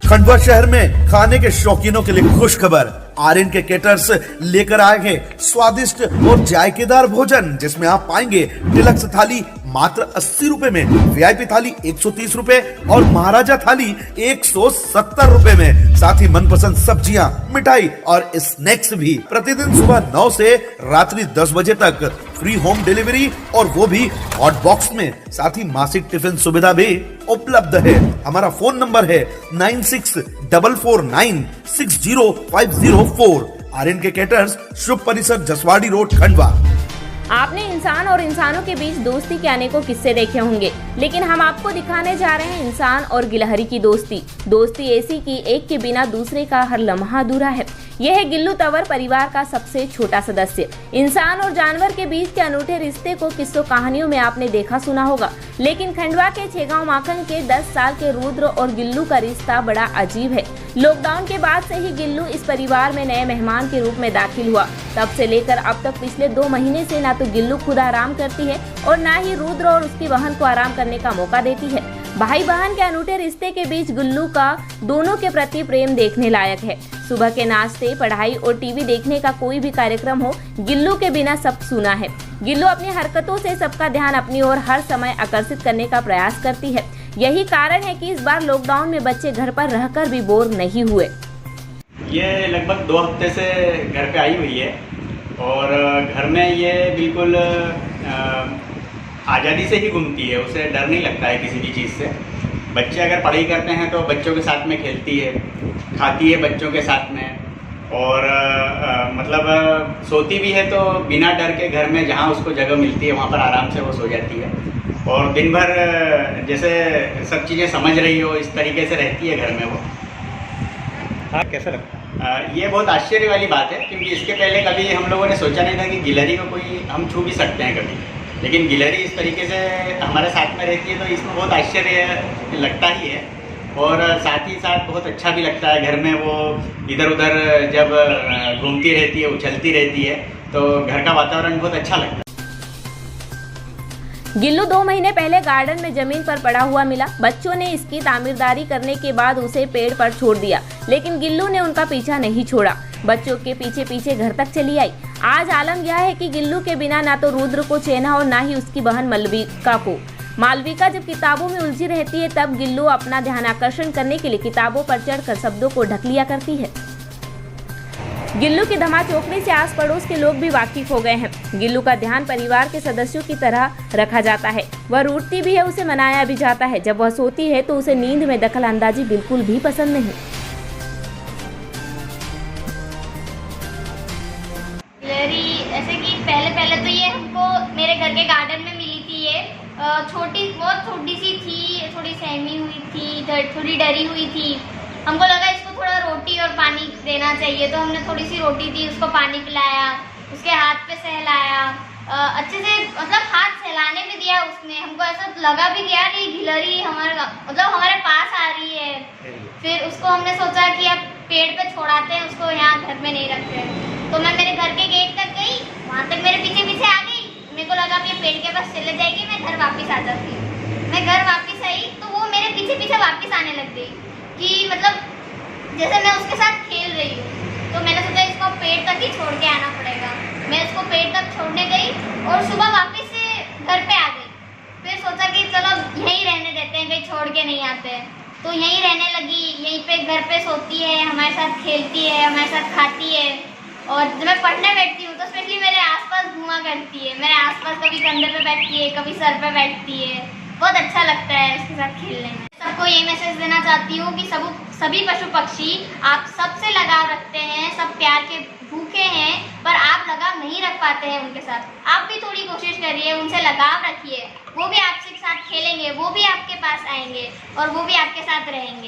खंडवा शहर में खाने के शौकीनों के लिए खुश खबर। आर्यन के केटर्स लेकर आए हैं स्वादिष्ट और जायकेदार भोजन, जिसमें आप पाएंगे डिलक्स थाली मात्र 80 रुपए में, वीआईपी थाली 130 रुपए और महाराजा थाली 170 रुपए में। साथ ही मनपसंद सब्जियां, मिठाई और स्नैक्स भी। प्रतिदिन सुबह 9 से रात्रि 10 बजे तक फ्री होम डिलीवरी, और वो भी हॉट बॉक्स में। साथ ही मासिक टिफिन सुविधा भी उपलब्ध है। हमारा फोन नंबर है 9644960504। आर्यन के केटर्स, शुभ परिसर, जसवाड़ी रोड, खंडवा। आपने इंसान और इंसानों के बीच दोस्ती के अनेकों किस्से देखे होंगे, लेकिन हम आपको दिखाने जा रहे हैं इंसान और गिलहरी की दोस्ती। दोस्ती ऐसी कि एक के बिना दूसरे का हर लम्हा अधूरा है। यह है गिल्लू तंवर परिवार का सबसे छोटा सदस्य। इंसान और जानवर के बीच के अनूठे रिश्ते को किस्सों कहानियों में आपने देखा सुना होगा, लेकिन खंडवा के छेगांव माखन के 10 साल के रुद्र और गिल्लू का रिश्ता बड़ा अजीब है। लॉकडाउन के बाद से ही गिल्लू इस परिवार में नए मेहमान के रूप में दाखिल हुआ। तब से लेकर अब तक पिछले 2 महीने से ना तो गिल्लू खुद आराम करती है और ना ही रुद्र और उसकी बहन को आराम करने का मौका देती है। भाई बहन के अनूठे रिश्ते के बीच गिल्लू का दोनों के प्रति प्रेम देखने लायक है। सुबह के नाश्ते, पढ़ाई और टीवी देखने का कोई भी कार्यक्रम हो, गिल्लू के बिना सब सुना है। गिल्लू अपनी हरकतों से सबका ध्यान अपनी ओर हर समय आकर्षित करने का प्रयास करती है। यही कारण है कि इस बार लॉकडाउन में बच्चे घर पर रहकर भी बोर नहीं हुए। ये लगभग 2 हफ्ते से घर पे आई हुई है और घर में ये बिल्कुल आज़ादी से ही घूमती है। उसे डर नहीं लगता है किसी भी चीज़ से। बच्चे अगर पढ़ाई करते हैं तो बच्चों के साथ में खेलती है, खाती है बच्चों के साथ में, और मतलब सोती भी है तो बिना डर के घर में जहाँ उसको जगह मिलती है वहाँ पर आराम से वो सो जाती है। और दिन भर जैसे सब चीज़ें समझ रही हो इस तरीके से रहती है घर में वो। हाँ, कैसा लगता है? ये बहुत आश्चर्य वाली बात है, क्योंकि इसके पहले कभी हम लोगों ने सोचा नहीं था कि गिलहरी को कोई हम छू भी सकते हैं कभी। लेकिन गिलहरी इस तरीके से हमारे साथ में रहती है तो इसमें बहुत आश्चर्य लगता ही है, और साथ ही साथ बहुत अच्छा भी लगता है। घर में वो इधर उधर जब घूमती रहती है, उछलती रहती है, तो घर का वातावरण बहुत अच्छा लगता है। गिल्लू 2 महीने पहले गार्डन में जमीन पर पड़ा हुआ मिला। बच्चों ने इसकी तामीरदारी करने के बाद उसे पेड़ पर छोड़ दिया, लेकिन गिल्लू ने उनका पीछा नहीं छोड़ा। बच्चों के पीछे पीछे घर तक चली आई। आज आलम यह है कि गिल्लू के बिना ना तो रुद्र को चैन और ना ही उसकी बहन मालविका को। मालविका जब किताबों में उलझी रहती है तब गिल्लू अपना ध्यान आकर्षण करने के लिए किताबों पर चढ़कर शब्दों को ढक लिया करती है। गिल्लू की धमा चौकड़ी से आस पड़ोस के लोग भी वाकिफ हो गए हैं। गिल्लू का ध्यान परिवार के सदस्यों की तरह रखा जाता है। वह रूठती भी है, उसे मनाया भी जाता है। जब वह सोती है तो उसे नींद में दखल अंदाजी बिल्कुल भी पसंद नहीं। ऐसे कि पहले तो ये हमको मेरे घर के गार्डन में मिली थी। ये बहुत छोटी सी थी, थोड़ी सहमी हुई थी, थोड़ी डरी हुई थी। हमको लगा इसको थोड़ा रोटी और पानी देना चाहिए, तो हमने थोड़ी सी रोटी दी, उसको पानी पिलाया, उसके हाथ पे सहलाया, अच्छे से मतलब हाथ सहलाने भी दिया उसने। हमको ऐसा लगा भी क्या नहीं गिलहरी हमारे पास आ रही है। फिर उसको हमने सोचा कि अब पेड़ पे छोड़ाते हैं, उसको यहाँ घर में नहीं रखते। तो मैं मेरे घर के गेट तक गई, वहाँ तक मेरे पीछे पीछे आ गई। मेरे को लगा कि पेड़ के पास चले जाएगी, मैं घर वापस आ जाती। मैं घर वापस आई तो वो मेरे पीछे पीछे वापस आने लग गई, कि मतलब जैसे मैं उसके साथ खेल रही हूँ। तो मैंने सोचा इसको पेड़ तक ही छोड़ के आना पड़ेगा। मैं इसको पेड़ तक छोड़ने गई और सुबह वापस से घर पे आ गई। फिर सोचा कि चलो यहीं रहने देते हैं, कहीं छोड़ के नहीं आते। तो यहीं रहने लगी, यहीं पे घर पे सोती है, हमारे साथ खेलती है, हमारे साथ खाती है। और जब मैं पढ़ने बैठती हूँ तो स्पेशली मेरे आसपास घूमा करती है। मेरे आसपास कभी कंधे पे बैठती है, कभी सर पे बैठती है। बहुत अच्छा लगता है उसके साथ खेलने में। सबको ये मैसेज देना चाहती हूँ कि सभी पशु पक्षी आप सबसे लगाव रखते हैं, सब प्यार के भूखे हैं, पर आप लगाव नहीं रख पाते हैं उनके साथ। आप भी थोड़ी कोशिश करिए, उनसे लगाव रखिए। वो भी आपके साथ खेलेंगे, वो भी आपके पास आएंगे और वो भी आपके साथ रहेंगे।